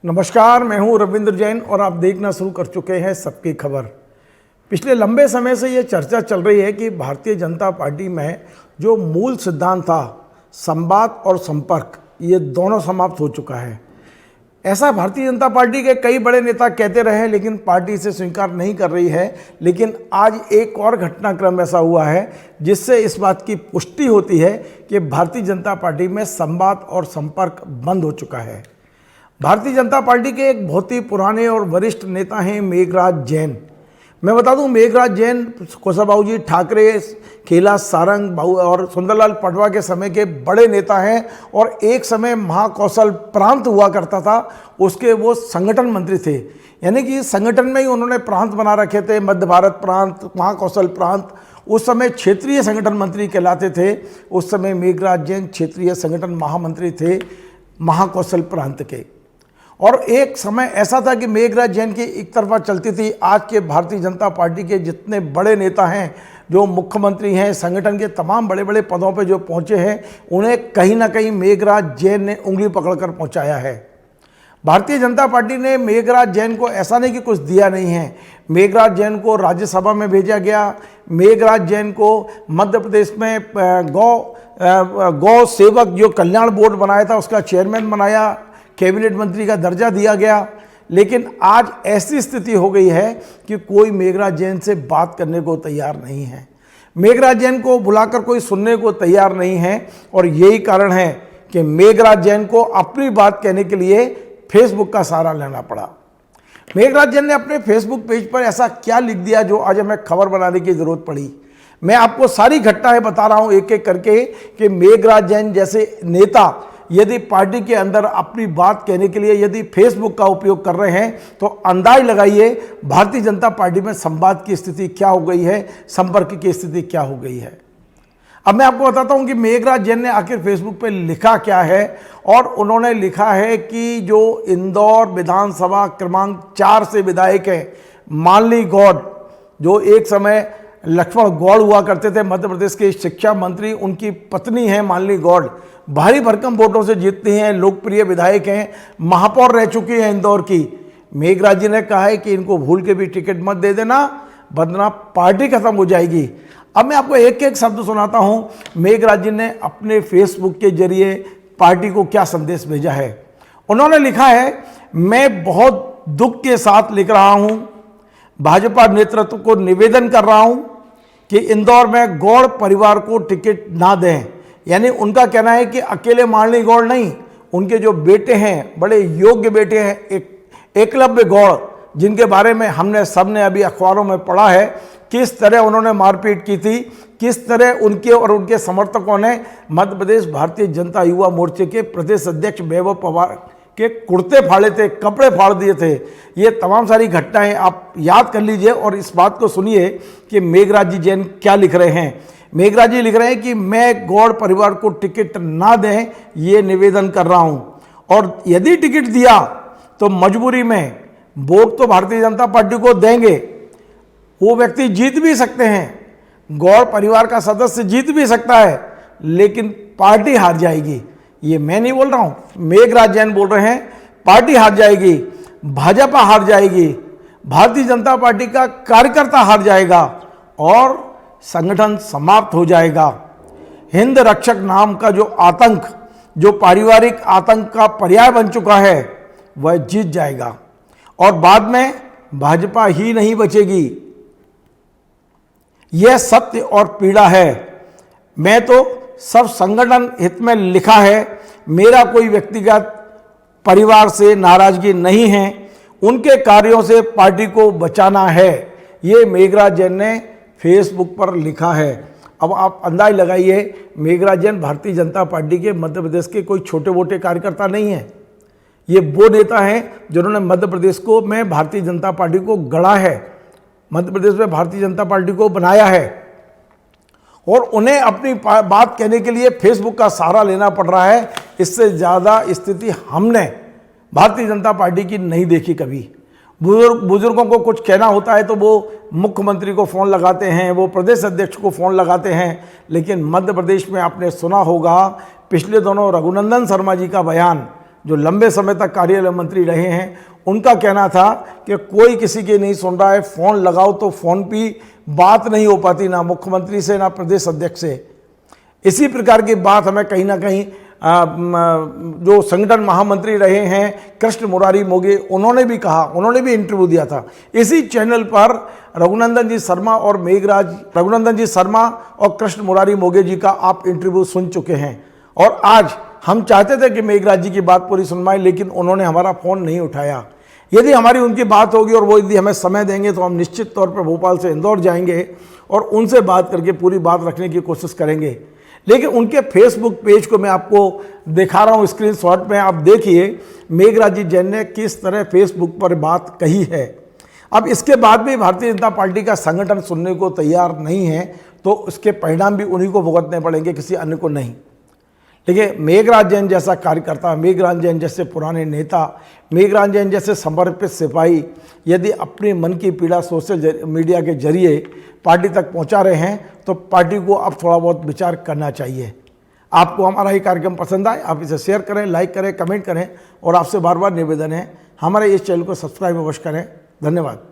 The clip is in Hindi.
नमस्कार, मैं हूं रविंद्र जैन और आप देखना शुरू कर चुके हैं सबकी खबर। पिछले लंबे समय से ये चर्चा चल रही है कि भारतीय जनता पार्टी में जो मूल सिद्धांत था संवाद और संपर्क, ये दोनों समाप्त हो चुका है। ऐसा भारतीय जनता पार्टी के कई बड़े नेता कहते रहे, लेकिन पार्टी इसे स्वीकार नहीं कर रही है। लेकिन आज एक और घटनाक्रम ऐसा हुआ है जिससे इस बात की पुष्टि होती है कि भारतीय जनता पार्टी में संवाद और संपर्क बंद हो चुका है। भारतीय जनता पार्टी के एक बहुत ही पुराने और वरिष्ठ नेता हैं मेघराज जैन। मैं बता दूं, मेघराज जैन कुशाभाऊ जी ठाकरे, कैलाश सारंग और सुंदरलाल पटवा के समय के बड़े नेता हैं और एक समय महाकौशल प्रांत हुआ करता था, उसके वो संगठन मंत्री थे। यानी कि संगठन में ही उन्होंने प्रांत बना रखे थे, मध्य भारत प्रांत, महाकौशल प्रांत। उस समय क्षेत्रीय संगठन मंत्री कहलाते थे। उस समय मेघराज जैन क्षेत्रीय संगठन महामंत्री थे महाकौशल प्रांत के। और एक समय ऐसा था कि मेघराज जैन की एक तरफा चलती थी। आज के भारतीय जनता पार्टी के जितने बड़े नेता हैं, जो मुख्यमंत्री हैं, संगठन के तमाम बड़े बड़े पदों पे जो पहुंचे हैं, उन्हें कहीं ना कहीं मेघराज जैन ने उंगली पकड़कर पहुंचाया है। भारतीय जनता पार्टी ने मेघराज जैन को ऐसा नहीं कि कुछ दिया नहीं है। मेघराज जैन को राज्यसभा में भेजा गया। मेघराज जैन को मध्य प्रदेश में गौ सेवक जो कल्याण बोर्ड बनाया था उसका चेयरमैन बनाया, कैबिनेट मंत्री का दर्जा दिया गया। लेकिन आज ऐसी स्थिति हो गई है कि कोई मेघराज जैन से बात करने को तैयार नहीं है। मेघराज जैन को बुलाकर कोई सुनने को तैयार नहीं है। और यही कारण है कि मेघराज जैन को अपनी बात कहने के लिए फेसबुक का सहारा लेना पड़ा। मेघराज जैन ने अपने फेसबुक पेज पर ऐसा क्या लिख दिया जो आज हमें खबर बनाने की जरूरत पड़ी। मैं आपको सारी घटनाएं बता रहा हूं एक एक करके कि मेघराज जैन जैसे नेता यदि पार्टी के अंदर अपनी बात कहने के लिए यदि फेसबुक का उपयोग कर रहे हैं तो अंदाज लगाइए भारतीय जनता पार्टी में संवाद की स्थिति क्या हो गई है, संपर्क की स्थिति क्या हो गई है। अब मैं आपको बताता हूं कि मेघराज जैन ने आखिर फेसबुक पे लिखा क्या है। और उन्होंने लिखा है कि जो इंदौर विधानसभा क्रमांक 4 से विधायक हैं मानली गौड़, जो एक समय लक्ष्मण गौड़ हुआ करते थे, मध्य प्रदेश के शिक्षा मंत्री, उनकी पत्नी है मानली गौड़, भारी भरकम वोटों से जीतती हैं, लोकप्रिय विधायक हैं, महापौर रह चुकी हैं इंदौर की। मेघराज जी ने कहा है कि इनको भूल के भी टिकट मत दे देना, वरना पार्टी खत्म हो जाएगी। अब मैं आपको एक एक शब्द सुनाता हूं मेघराज जी ने अपने फेसबुक के जरिए पार्टी को क्या संदेश भेजा है। उन्होंने लिखा है, मैं बहुत दुख के साथ लिख रहा हूं, भाजपा नेतृत्व को निवेदन कर रहा हूं कि इंदौर में गौड़ परिवार को टिकट ना दें। यानी उनका कहना है कि अकेले मानली गौड़ नहीं, उनके जो बेटे हैं, बड़े योग्य बेटे हैं, एकलव्य गौड़, जिनके बारे में हमने सबने अभी अखबारों में पढ़ा है किस तरह उन्होंने मारपीट की थी, किस तरह उनके और उनके समर्थकों ने मध्य प्रदेश भारतीय जनता युवा मोर्चे के प्रदेश अध्यक्ष वैभव पवार के कुर्ते फाड़े थे, कपड़े फाड़ दिए थे। ये तमाम सारी घटनाएं आप याद कर लीजिए और इस बात को सुनिए कि मेघराज जी जैन क्या लिख रहे हैं। मेघराज जी लिख रहे हैं कि मैं गौड़ परिवार को टिकट ना दें, ये निवेदन कर रहा हूं। और यदि टिकट दिया तो मजबूरी में वोट तो भारतीय जनता पार्टी को देंगे। वो व्यक्ति जीत भी सकते हैं, गौड़ परिवार का सदस्य जीत भी सकता है, लेकिन पार्टी हार जाएगी। ये मैं नहीं बोल रहा हूं, मेघराज जैन बोल रहे हैं। पार्टी हार जाएगी, भाजपा हार जाएगी, भारतीय जनता पार्टी का कार्यकर्ता हार जाएगा और संगठन समाप्त हो जाएगा। हिंद रक्षक नाम का जो आतंक, जो पारिवारिक आतंक का पर्याय बन चुका है, वह जीत जाएगा और बाद में भाजपा ही नहीं बचेगी। यह सत्य और पीड़ा है। मैं तो सब संगठन हित में लिखा है, मेरा कोई व्यक्तिगत परिवार से नाराजगी नहीं है, उनके कार्यों से पार्टी को बचाना है। ये मेघराज जैन ने फेसबुक पर लिखा है। अब आप अंदाज लगाइए, मेघराज जैन भारतीय जनता पार्टी के मध्य प्रदेश के कोई छोटे मोटे कार्यकर्ता नहीं है। ये वो नेता हैं जिन्होंने मध्य प्रदेश में भारतीय जनता पार्टी को गढ़ा है, मध्य प्रदेश में भारतीय जनता पार्टी को बनाया है। और उन्हें अपनी बात कहने के लिए फेसबुक का सहारा लेना पड़ रहा है। इससे ज़्यादा स्थिति हमने भारतीय जनता पार्टी की नहीं देखी कभी। बुजुर्गों को कुछ कहना होता है तो वो मुख्यमंत्री को फ़ोन लगाते हैं, वो प्रदेश अध्यक्ष को फ़ोन लगाते हैं। लेकिन मध्य प्रदेश में आपने सुना होगा पिछले दिनों रघुनंदन शर्मा जी का बयान, जो लंबे समय तक कार्यालय मंत्री रहे हैं, उनका कहना था कि कोई किसी की नहीं सुन रहा है, फ़ोन लगाओ तो फ़ोन पे बात नहीं हो पाती, ना मुख्यमंत्री से ना प्रदेश अध्यक्ष से। इसी प्रकार की बात हमें कहीं ना कहीं जो संगठन महामंत्री रहे हैं कृष्ण मुरारी मोघे, उन्होंने भी कहा, उन्होंने भी इंटरव्यू दिया था इसी चैनल पर। रघुनंदन जी शर्मा और कृष्ण मुरारी मोघे जी का आप इंटरव्यू सुन चुके हैं। और आज हम चाहते थे कि मेघराज जी की बात पूरी सुनवाएं, लेकिन उन्होंने हमारा फ़ोन नहीं उठाया। यदि हमारी उनकी बात होगी और वो यदि हमें समय देंगे तो हम निश्चित तौर पर भोपाल से इंदौर जाएंगे और उनसे बात करके पूरी बात रखने की कोशिश करेंगे। लेकिन उनके फेसबुक पेज को मैं आपको दिखा रहा हूँ स्क्रीनशॉट में, आप देखिए मेघराज जी जैन ने किस तरह फेसबुक पर बात कही है। अब इसके बाद भी भारतीय जनता पार्टी का संगठन सुनने को तैयार नहीं है, तो इसके परिणाम भी उन्हीं को भुगतने पड़ेंगे, किसी अन्य को नहीं। देखिए, मेघराज जैन जैसा कार्यकर्ता, मेघराज जैन जैसे पुराने नेता, मेघराज जैन जैसे समर्पित सिपाही यदि अपनी मन की पीड़ा सोशल मीडिया के जरिए पार्टी तक पहुंचा रहे हैं, तो पार्टी को अब थोड़ा बहुत विचार करना चाहिए। आपको हमारा ये कार्यक्रम पसंद आए, आप इसे शेयर करें, लाइक करें, कमेंट करें, और आपसे बार बार निवेदन है हमारे इस चैनल को सब्सक्राइब अवश्य करें। धन्यवाद।